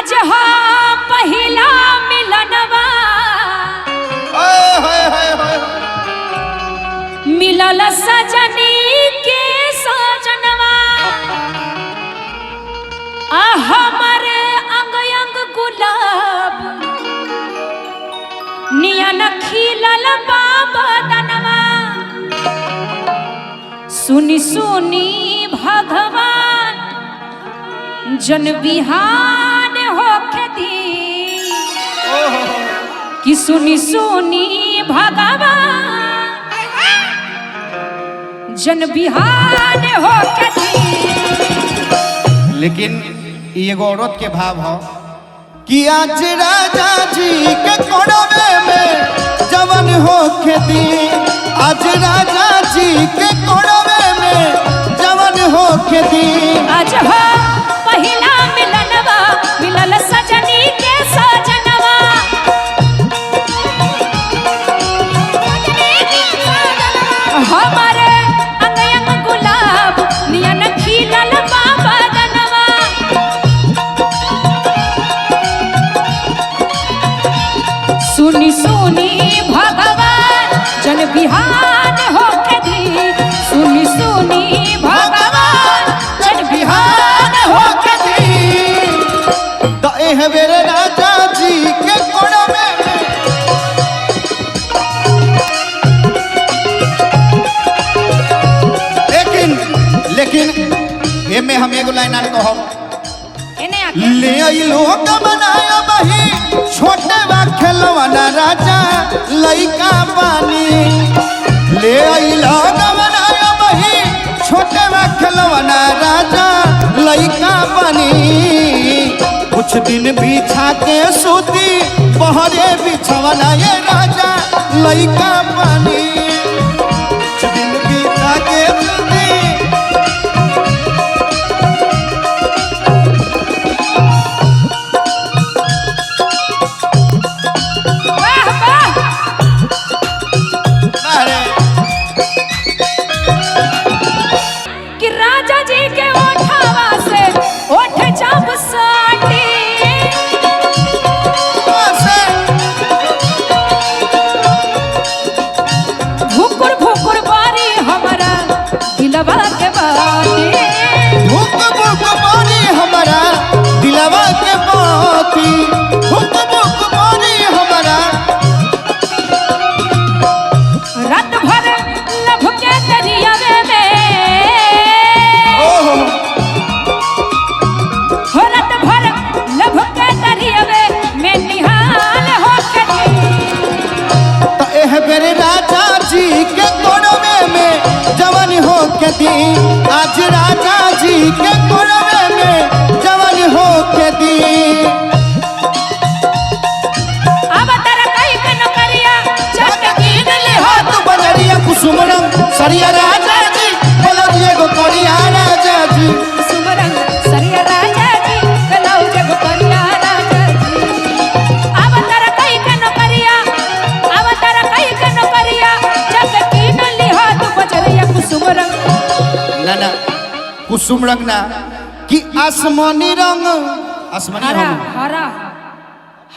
आज हो पहिला मिलनवा मिलल सजनी के सजनवा हमर अंग अंग गुलाब नियन खिलल बदनवा सुनी सुनी भगवान जन बिहान होके दी कि सुनी सुनी भगवान जन बिहान होके दी। लेकिन एगो औरत के भाव हो कि आज राजा जी के कोड़वे में जवन हो खेती, आज राजा जी के कोड़वे में जवन हो खेती। आज हो पहिला मिलनवा मिलल सजनी के सजनवा हमारे अंग अंग गुलाब नियन खिलल बदनवा सुनी सुनी भगवान जन बिहान होके दी सुनी सुनी भगवान जन बिहान होके दी। तो एह बेरे राजा जी के कोड़वे में लेकिन एमे हम एगो लाइन आन कहब ले आइलो बनाया बही छोटे बा खेलवाना राजा लइका पानी ले आइलो बनाया बही छोटे बा खेलवाना राजा लइका पानी कुछ दिन बिछा के सूती बहरे बिछवाना ये राजा लइका पानी कुछ दिन बिछा के सूती कि राजा जी के ओठवा से ओठ जब साटी भुकुर भुकुर बारी हमारा दिलवा के बाती भुक भुक बारी हमारा दिलवा के बाती भुक भुक बारी हमारा रात भर लभ के दरियावे में हो रात भर लभ के दरियावे में निहाल होके दी। तो एह बेरे राजा जी के कोड़वे में जवन हो के दी आज राजा जी के कोड़वे में जवन हो के दी। अब तेरा कई के नौकरिया चट कीन ले हाथ बजरिया कुसुम रंग सरिया राजा जी बोलो एगो करिया राजा जी सुमरंग सरिया राजा जी कलाऊ जग करिया राजा जी अब तेरा कई के नौकरिया चट कीन ले हाथ बजरिया कुसुम रंग ना कुसुम रंग ना कि आसमानी रंग आसमानी हरा रंग हरा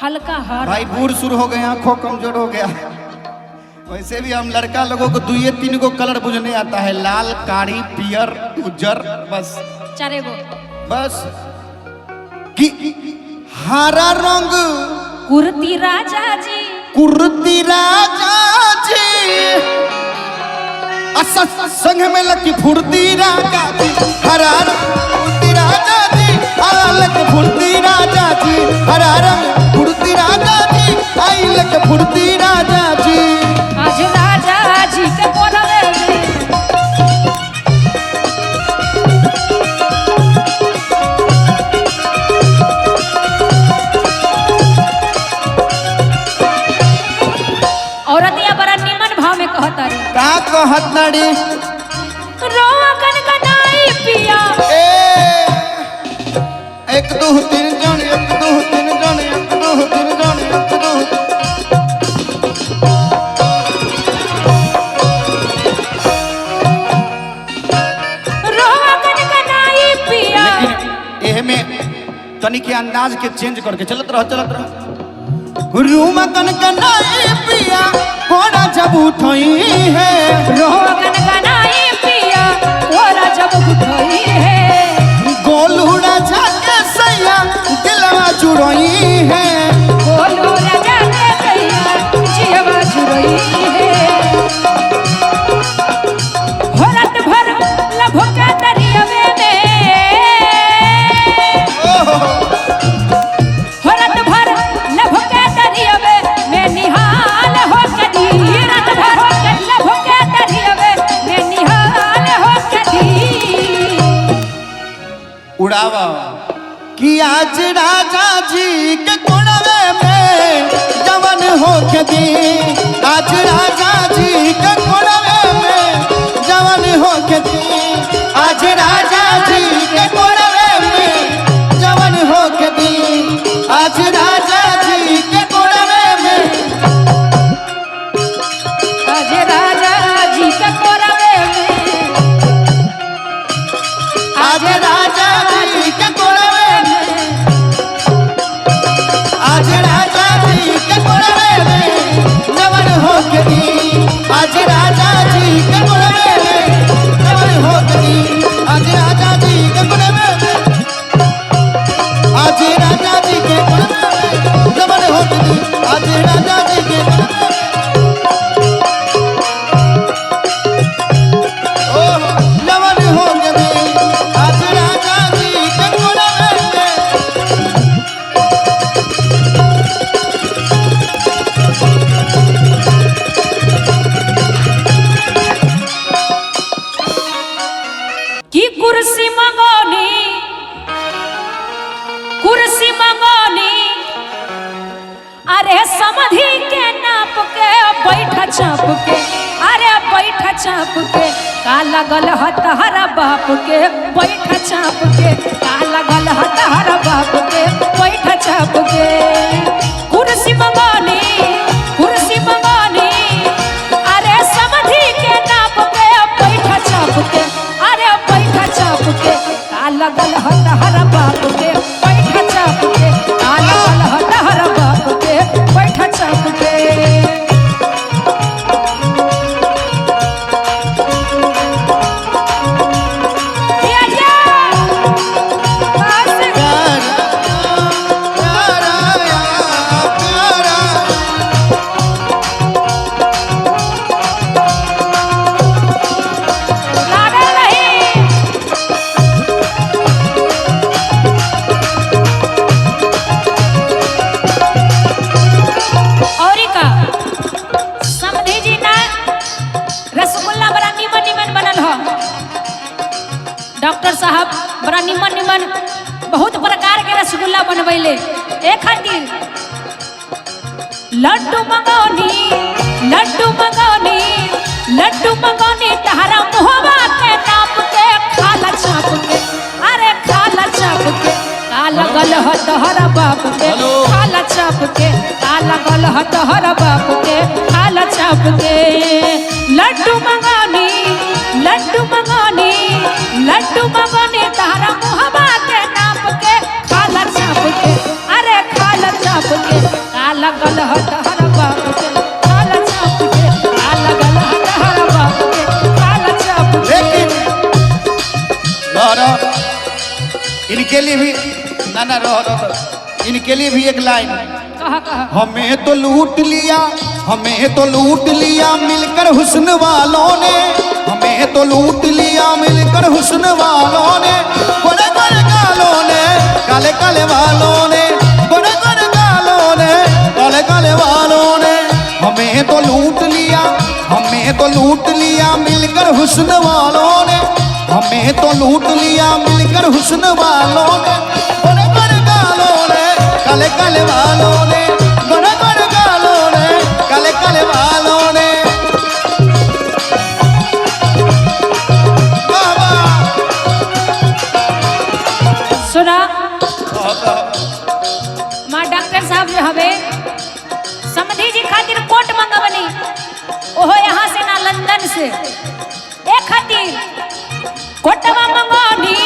हल्का हरा भाई बूढ़ शुरू हो गए आंखों कमजोर हो गया वैसे भी हम लड़का लोगों को 2-3 गो कलर बुझने आता है लाल कारी पियर उज्जर बस चारे गो बस कि हरा रंग कुर्ती राजा जी कुर्ती राजा जी संग में लकी फुर्ती राजा जी हरा रंग फुर्ती राजा जी हरा लक फुर्ती राजा जी हरा रंग फुर्ती राजा जी आई लक फुर्ती राजा जी आज राजा जी के कोरवे में औरतिया बड़ा निमन भाव में कहता रे का कहत नाड़ी रोआ गनगनाई पिया एक दो तीन जन एक दो तीन जन एक दो तीन जन एक दो तनिक अंदाज के चेंज करके चलत रह रूम कनकनाई पिया कोरा जब उठई है रोगन गनाई पिया कोरा जब उठई है गोलू राजा के सैया दिलवा जुड़ई है गोलू राजा के सैया जियवा जुड़ई है भरत भर लभोका दरियावे भरत भर लभोका दरियावे में निहाल हो कदी रत भर लभोका दरियावे में निहाल हो कदी उड़ावा कि आज राजा जी के कोड़वे में जवन हो के दी आज राजा जी के कोड़वे में जवन हो के दी आज राजा जी के कोड़वे में जवन हो के दी आज राजा जी के कोड़वे में आज राजा जी के कोड़वे में आज राजा जी के कोड़वे में आज राजा जी के कोड़वे में जवन हो के दी आज राजा जी के कोड़वे में जवन हो के दी आज राजा जी के कोड़वे में आज राजा जी के कोड़वे में जवन हो के दी आज राजा जी के कोड़वे में जवन हो के दी आज राजा जी के कोड़वे में की कुर्सी मंगोनी अरे समधी के नाप के बैठा चाप के अरे बैठा चाप के का लगल हतहरा बाप के बैठा चाप के का लगल हतहरा बाप के बैठा चाप के कुर्सी मंगोनी अरे समधी के नाप के बैठा चाप के अरे बैठा चाप के का लगल हतहरा बाप के बैठा चाप के का लगल हतहरा बाप के बैठा चाप के डॉक्टर साहब बड़ा निमन बहुत प्रकार के रसगुल्ला बनवैले ए खातिर लड्डू मंगौनी तहरा मुहवा के नाप के खाला चाप के अरे खाला चाप के का लगल ह तहरा बाप के खाला चाप के का लगल ह तहरा बाप के खाला चाप के लड्डू मंगौनी तहरा मुहवा के नाप के खाला चाप के अरे खाला चाप के का लगल ह तहरा बाप के खाला चाप के का लगल ह तहरा बाप के खाला चाप के इनके लिए भी ना रहो इनके लिए भी एक लाइन कहा हमें तो लूट लिया मिलकर हुस्न वालों ने हमें तो लूट लिया मिलकर हुस्न वालों ने बड़े बड़े गालों ने काले काले वालों ने बड़े बड़े गालों ने काले काले वालों ने हमें तो लूट लिया मिलकर हुस्न वालों ने हमें तो लूट लिया मिलकर हुस्न वालों ने बड़े बड़े गालों ने काले काले वालों ने बड़े बड़े गालों ने काले काले वालों ने सुना माँ डॉक्टर साहब जो हवे समधी जी खातिर कोट मंगवनी ओहो यहाँ से ना लंदन से ए खातिर कोटवा मंगोनी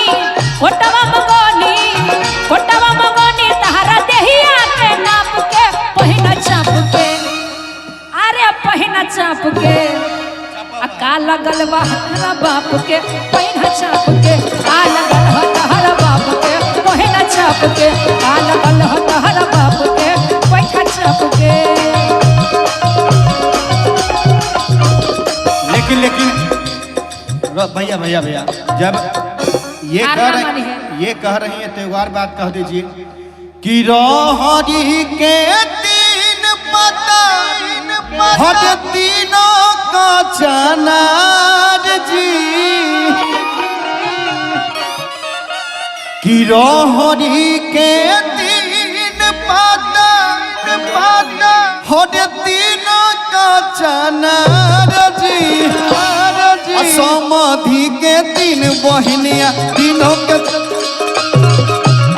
चाप के आ का लगल बा हमारा बाप के बैठा चाप के का लगल ह तहरा बाप के बहना चाप के का लगल ह तहरा बाप के बैठा चाप के। लेकिन भैया भैया भैया जब ये कह रही है तो एक बार बात कह दीजिए कि रोहरी के तीन पता हट तीनों का चनार जी कि रोहरी के तीन पता हट तीनों का चनार जी समाधि के तीन बहनिया तीनों के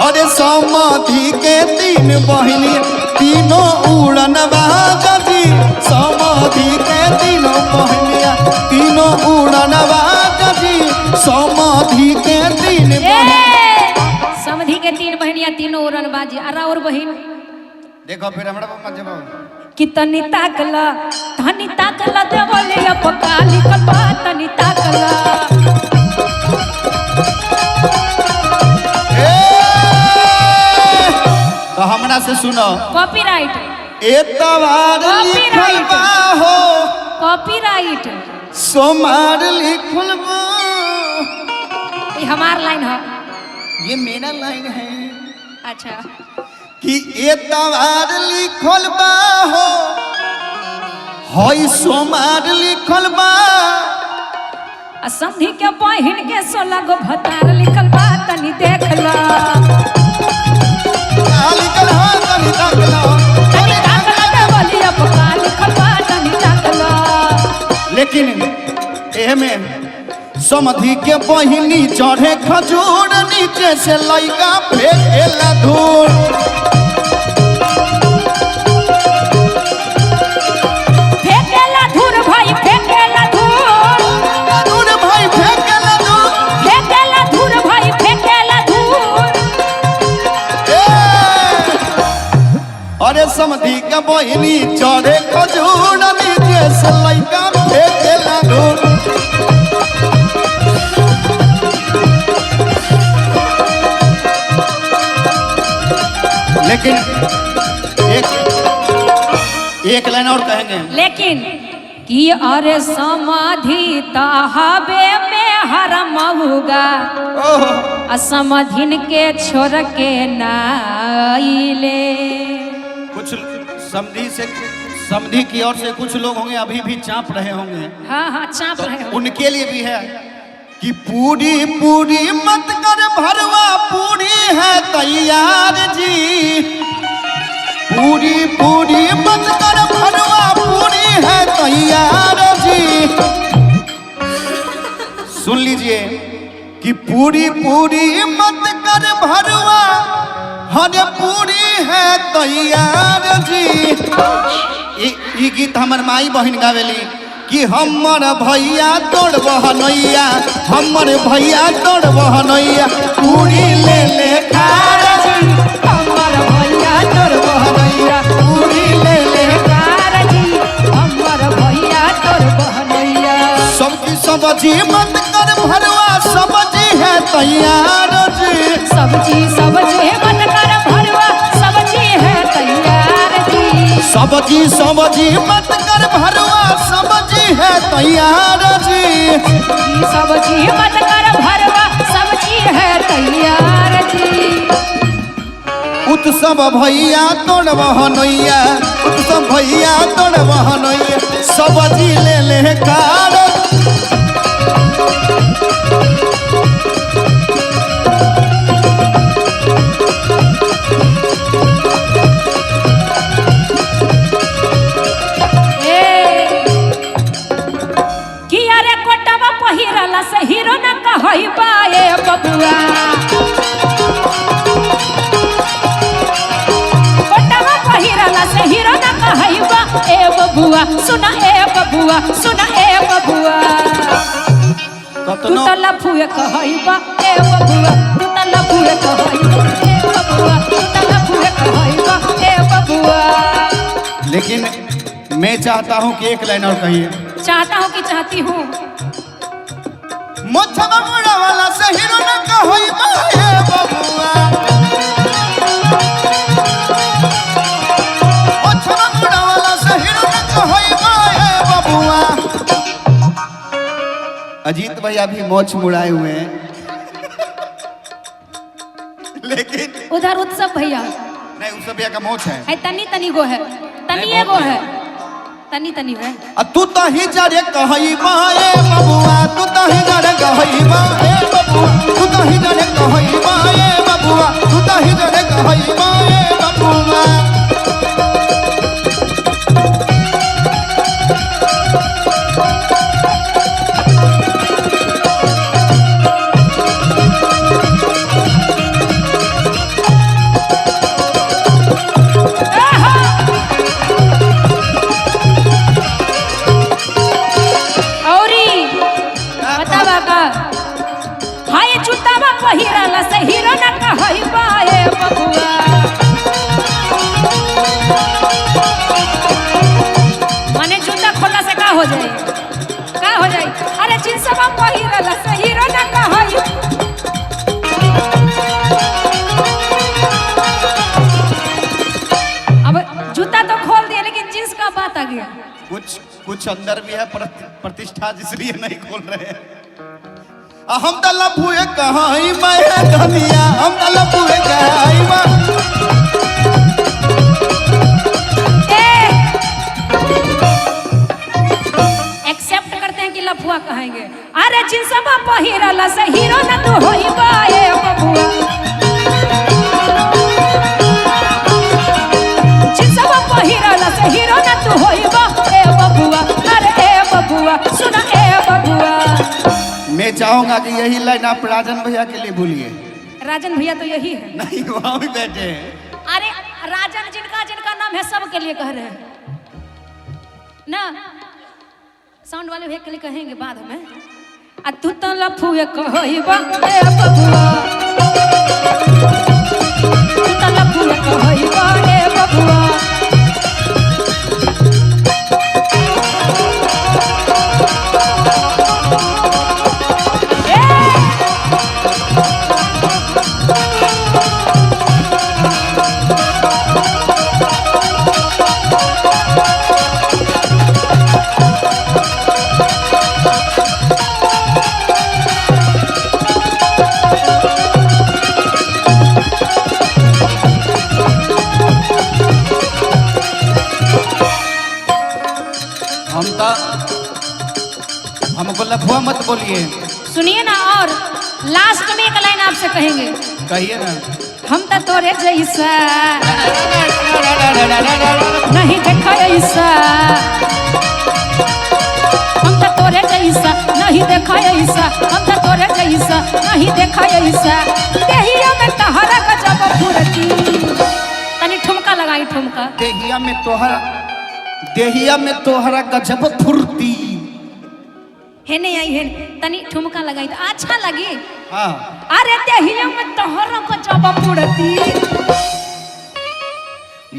अरे समाधि के तीन बहनिया तीनों उड़न बाजी समाधि के तीनों बहनिया तीनों उड़न बाजी समाधि के तीन समधि के तीन बहनिया तीनों उड़न बाजी अरा और बहन देखो फिर हमरा मत जब कि तनी ताकला देवले पका लिखल बा तनी ताकला तो हमरा से सुनो कॉपीराइट एतवार लिखल बा हो कॉपीराइट सोमार लिखल बा ये हमार लाइन है ये मेरा लाइन है अच्छा कि एतवार लिखल बा हो हई सोमार लिखल बा समधि के बहिन के 16 गो भतार लिखल बा तनी देखला लिखल है तनी देखला देवले पका लिखल बा तनी ताकला। लेकिन एमे समधि के बहिनी चढ़े खजूर नीचे से लइका फेंकेला धूल फेंकेला धूर भाई फेंकेला धूर भाई फेंकेला धूल फेंकेला धूर भाई फेंकेला धूर अरे समधि के बहिनी चढ़े खजूर नीचे से लइका फेंकेला धूल लेकिन एक लाइन और कहेंगे लेकिन कि अरे समाधि तहाबे में हर महुगा असमाधिन के छोड़ के नाइले कुछ समधि की ओर से कुछ लोग होंगे अभी भी चाप रहे होंगे हाँ चाप रहे हो उनके लिए भी है कि पूरी पूरी मत कर भरवा पूरी है तैयार जी पूरी पूरी मत कर भरवा पूरी है तैयार जी सुन लीजिए कि पूरी पूरी मत कर भरवा हर पूरी है तैयार जी ई गीत हमर माई बहन गावेली कि हमर भैया तोड़ बहनैया हमर भैया तोड़ बहनैया पूरी ले ले खार जी हमर भैया तोर बहनैया पूरी ले ले कार जी हमर भैया तोर बहनैया सबकी सब्जी मत कर भरवा सब्जी है तैयार जी सब्जी मत कर भरवा सब्जी है तैयार जी सब्जी मत कर भरवा सब्जी है तैयार जी सब्जी मत कर भरवा सब्जी है तैयार जी उत्सव भैया तोड़ बहनैया उत्सव भैया तोड़ बहनैया सब्जी ले ले कार पहिरला से हीरो न कहई बाए बबुआ कोटवा पहिरला से हीरो न कहई बा ए बबुआ सुना ए बबुआ सुना ए बबुआ तू त लफुए कहई बा ए बबुआ तू त लफुए कहई बा ए बबुआ तू त लफुए कहई बा ए बबुआ। लेकिन मैं चाहता हूँ कि एक लाइन और कहिए। चाहता हूँ कि चाहती हूँ। मोछवा मुड़ा वाला से हीरो न कहोई बाए बबुआ। मोछवा मुड़ा वाला से हीरो न कहोई बाए बबुआ। अजीत भैया भी मोछ मुड़ाए हुए हैं लेकिन उधर उत्सव भैया नहीं, उस भैया का मोछ है। तनी तनी गो है, तनी एगो है, तनी तनी है। तू तो ही जरे कहई बाए बबुआ, तू तो ही जरे कहई बाए बबुआ, तू तो ही जरे कहई बाए बबुआ, तू तो ही जरे कहई बाए बबुआ। पहिराला से हीरो न कहई बाए बबुआ। माने जूता खोला से का हो जाए, का हो जाए? अरे जिनसवा पहिराला से हीरो न कहई। अब जूता तो खोल दिया लेकिन जींस का बात आ गया। कुछ अंदर भी है प्रतिष्ठा, इसलिए नहीं खोल रहे हैं। हम तो लफुए कहाई मैं धनिया, हम तो लफुए कहाई मां। एक्सेप्ट करते हैं कि लफुआ कहेंगे। अरे जिनसवा पहिराला से हीरो न तू होई बाए बबुआ। जिनसवा पहिराला से हीरो न तू होई बाए बबुआ। अरे ए बबुआ सुना ए बबुआ। मैं चाहूंगा कि यही लाइन आप राजन भैया के लिए बोलिए। राजन भैया तो यही है। नहीं, वहां भी बैठे हैं। अरे राजन जिनका जिनका नाम है सबके लिए कह रहे हैं ना। साउंड वाले भैया के लिए कहेंगे बाद में। आ तू तो लफुए कहई बा ए बबुआ, तू तो लफुए कहई बा ए बबुआ। हमको लफुआ मत बोलिए। सुनिए ना, और लास्ट में एक लाइन आपसे कहेंगे। कहिए ना। हम तो तोरे जैसा नहीं देखा ऐसा, हम तो तोरे जैसा नहीं देखा ऐसा, हम तो तोरे जैसा नहीं देखा ऐसा। देहिया में तहरा गजब फुर्ती। तनी ठुमका लगाई, ठुमका। देहिया में तोहरा गजब फुर्ती। है नहीं आई है, तनी ठुमका लगाई तो अच्छा लगी। हाँ। अरे देहिया में तोहरा गजब फुर्ती,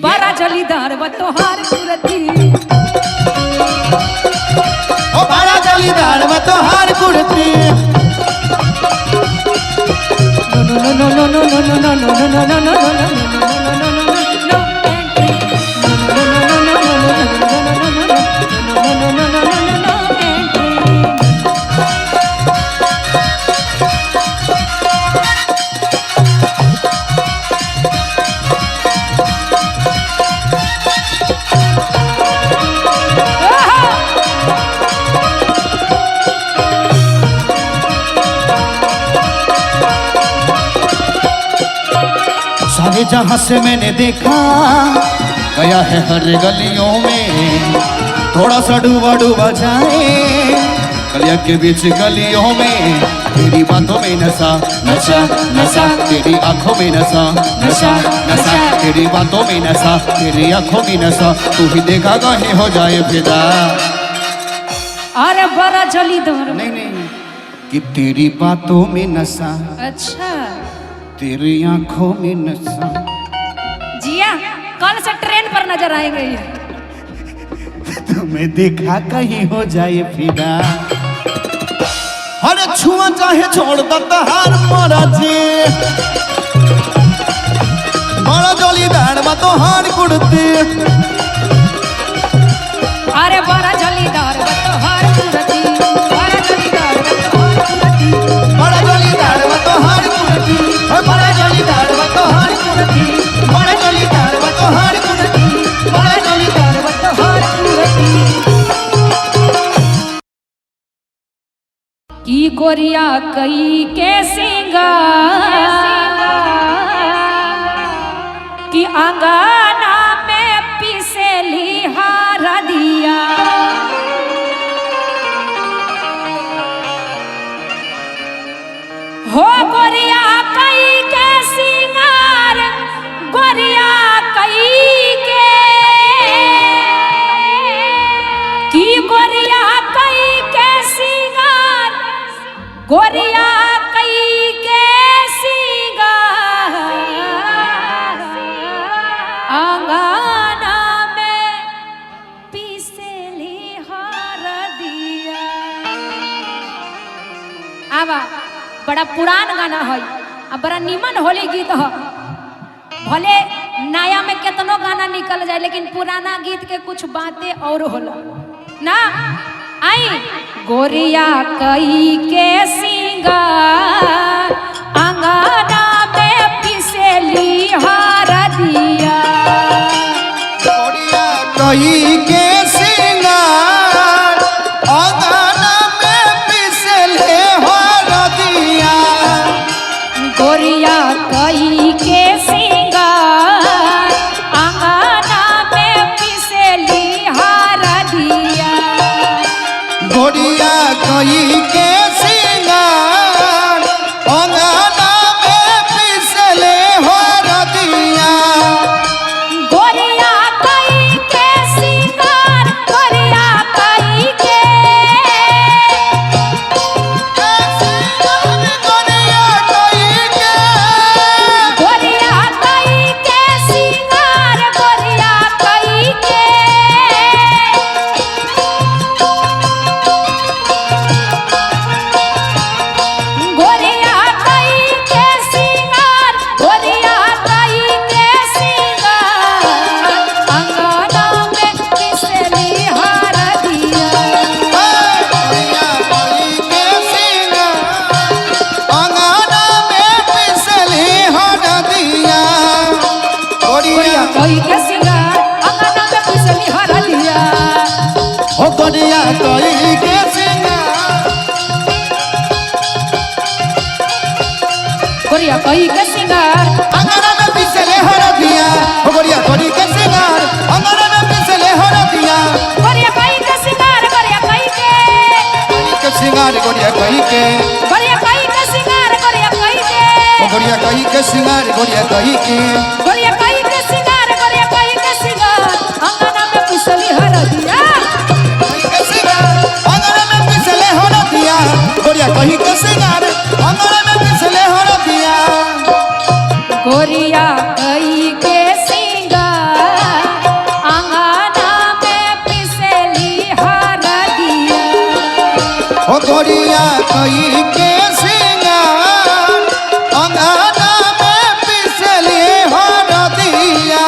बड़ा जलीदार व तोहार कुर्ती। ओ बड़ा जलीदार व तोहार कुर्ती। नो नो नो नो नो नो नो नो नो नो नो नो नो नो। सारे जहां से मैंने देखा गया है हर गलियों में, थोड़ा सा डूबा डूबा जाए गलिया के बीच गलियों में। तेरी बातों में नशा नशा नशा, तेरी आंखों में नशा नशा नशा, तेरी बातों में नशा, तेरी आंखों में नशा। तू ही देखा कहीं हो जाए फिदा। अरे बड़ा जलीदार। नहीं कि तेरी बातों में नशा, अच्छा तेरी आंखों में नशा। जिया कल से ट्रेन पर नजर आएंगे ये। तुम्हें देखा कहीं हो जाए फिदा। अरे छुआ चाहे छोड़ दत्ता हार मारा जी, बड़ा जोलीदार बा तो हार कुड़ती। अरे बड़ा जलीदार बा तो हार कुड़ती, बड़ा जलीदार बा तो हार कुड़ती, बड़ा जोलीदार बा तो हार कुड़ती, बड़ा जोलीदार बा तो हार कुड़ती, बड़ा जोलीदार बा तो हार कुड़ती, बड़ा जलीदार बा तो हार कुड़ती। की गोरिया कई के सिंगार कि अंगना में पिसेली हारा दिया। हो गोरिया कई के सिंगार, गोरिया कई के की गोरिया कई के सिंगार, गोरिया कई के सिंगार अंगना में पिसेली हार दिया। आवा बड़ा पुरान गाना है, अब बड़ा निमन होली गीत है। भले नया में कितनो गाना निकल जाए, लेकिन पुराना गीत के कुछ बातें और होला ना। आई गोरिया कई के सिंगार अंगना में पिसेली हार दिया। गोरिया कई के सिंगार अंगना में पिसले हार दिया। गोरिया कई के सिंगार अंगना में पिसेली हार दिया। गोरिया कई के सिंगार अंगना में पिसले हार दिया। गोरिया कई के सिंगार, गोरिया कई के गोरिया कई के गोरिया कई के सिंगार, गोरिया कई के गोरिया कई के सिंगार, गोरिया कई के सिंगार अंगना में पिसली हार दिया। गोरिया कई के सिंगार अंगना में पिसले हार दिया। गोरिया कई के सिंगार अंगना में पिसली हार दिया। ओ गोरिया कई के सिंगार गोरिया कई के सिंगार अंगना में पिसले हार दिया। ओ गोरिया कई के सिंगार अंगना में पिसले हार दिया। गोरिया कई के सिंगार, गोरिया कई के कई के सिंगार गोरिया कई के गोरिया कई के सिंगार, गोरिया कई के ओ गोरिया कई के सिंगार गोरिया कई के गोरिया कई के सिंगार, गोरिया कई के सिंगार अंगना में पिसली हार दिया। कई के सिंगार अंगना में पिसले हार दिया। गोरिया कई के सिंगार अंगना में पिसले हार दिया। गोरिया कई के सिंगार अंगना में पिसली हार दिया। ओ गोरिया कई के सिंगार अंगना में पिसले हार दिया।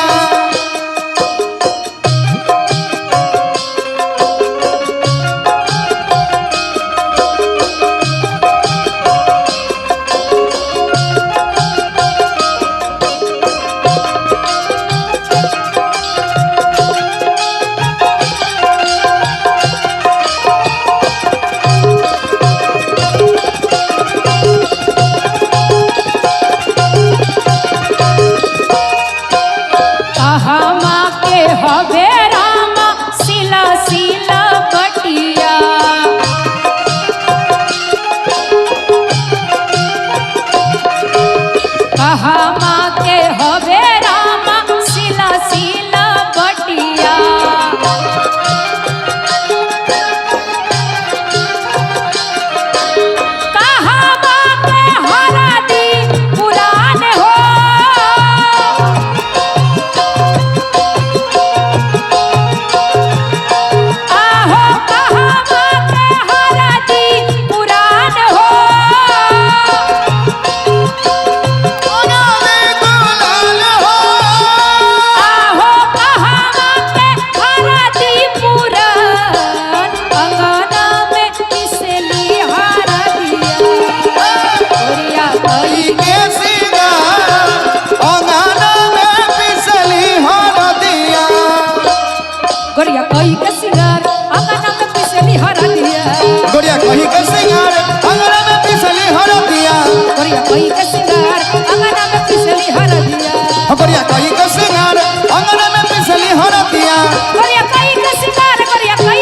गोरिया कोई के सिंगार अंगना में पिसली हरदिया गोरिया कोई के सिंगार अंगना में पिसली हरदिया गोरिया कोई के सिंगार गोरिया कोई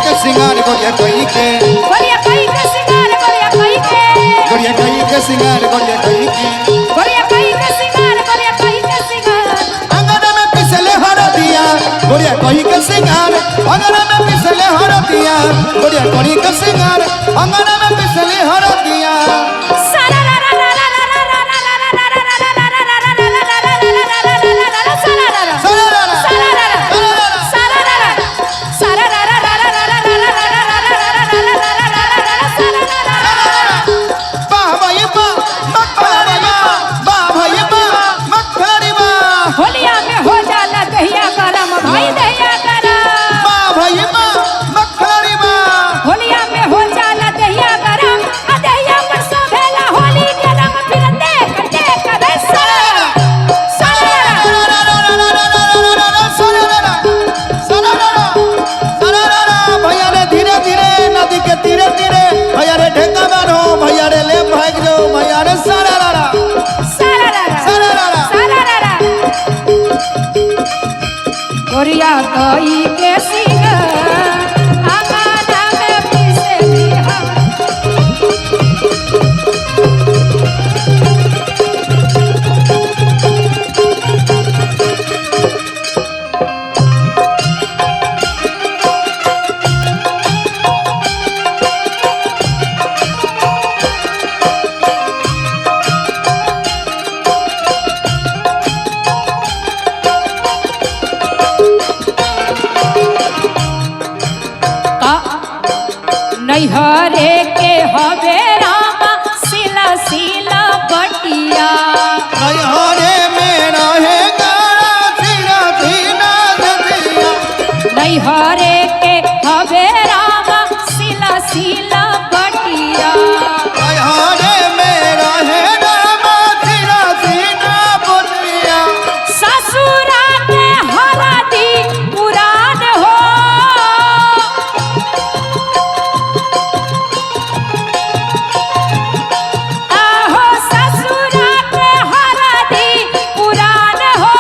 के सिंगार गोरिया कोई के गोरिया कोई के सिंगार गोरिया कोई के गोरिया कोई के सिंगार गोरिया कोई के गोरिया कोई के सिंगार गोरिया कोई के सिंगार अंगना में पिसले हरदिया गोरिया कोई के सिंगार अंगना में पिसले हरदिया गोरिया कोई के सिंगार अंगना में पिसले हरदिया होलिया में हो जाला दहिया गरम भाई दहिया गरम होलिया में हो जाला दहिया गरम आ दहिया पर सोभेला होली के रंग फिर देख देख रे भैया रे धीरे धीरे नदी के तीरे तीरे भैया रे ढेका बानो भैया रे ले भाग जो भैया रे सारा गोरिया कोई के सिंगार अंगना में पिसली हम नैहरे के हवे रामा सिला सिला बटिया नैहरे में रहे गाना सीना सीना ददिया नैहरे के हवे रामा सिला सिला बटिया नैहरे में रहे गाना सीना सीना बदिया ससुरा के हरदी पुरान हो आहो ससुरा के हरदी पुरान हो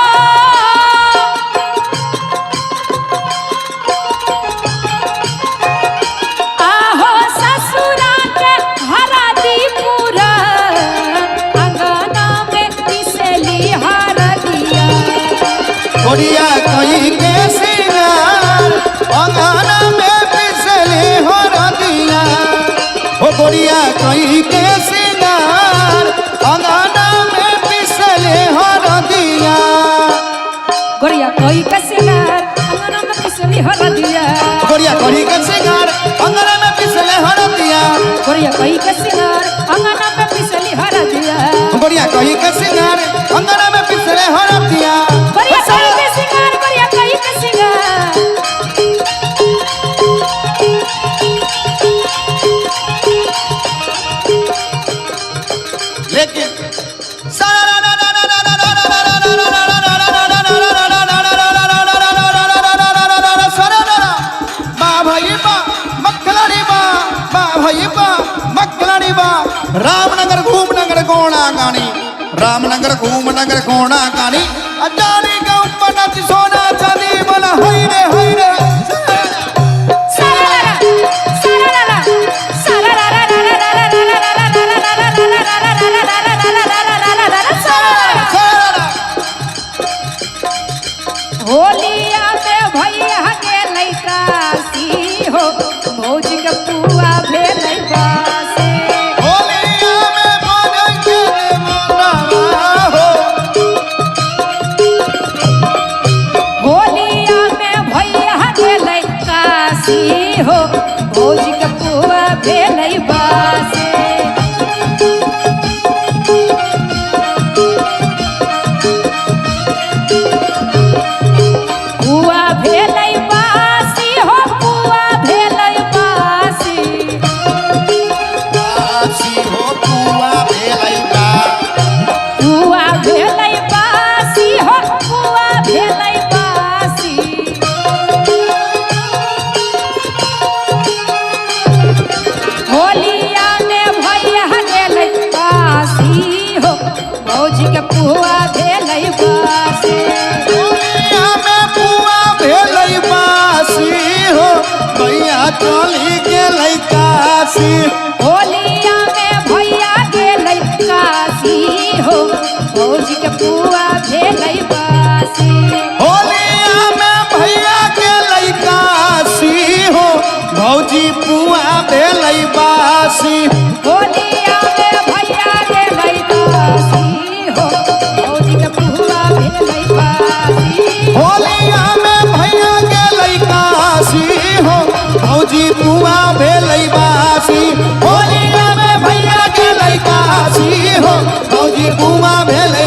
आहो ससुरा के हरदी पुरान अंगना में पिसली हरदिया गोरिया कोई के सिंगार अंगना में पिसले हरदिया ओ गोरिया कोई के सिंगार अंगना में पिसले हरदिया गोरिया कोई के सिंगार अंगना में पिसली हरदिया गोरिया कोई के सिंगार अंगना में पिसले हरदिया गोरिया कोई के सिंगार अंगना में पिसली हरदिया गोरिया कोई के सिंगार अंगना में पिसले हरदिया गोरिया कोई के सिंगार गोरिया कोई के सिंगार लेकिन रामनगर घूमनगर गोणा गानी रामनगर घूमनगर गोणा गानी अजानी के ऊपर नच सोना चांदी बोला होई रे होलिया में भैया के लैका सी हो भौज के पुआ भेलै बासे होलिया में बोल के मोरा हो होलिया में भैया के लैका सी हो भौज के पुआ भेलै बासे पुआ भेलै बासी हो पुआ भेलै बासी आसी हो पुआ भेलैका पुआ भेलै बासी हो पुआ भेलै बासी होलिया में बासी होलिया में भैया गेलै काशी हो भौजी के पुआ भेलै बासी होलिया में भैया के लैकासी हो भौजी पुआ भेलै बासी होलिया में भैया गेलै काशी हो भौजी के पुआ भेलै बासी होलिया में भैया के लैकासी हो भौजी पुआ भेलै बासी होलिया में भैया के लैकासी हो भौजी पुआ भेलै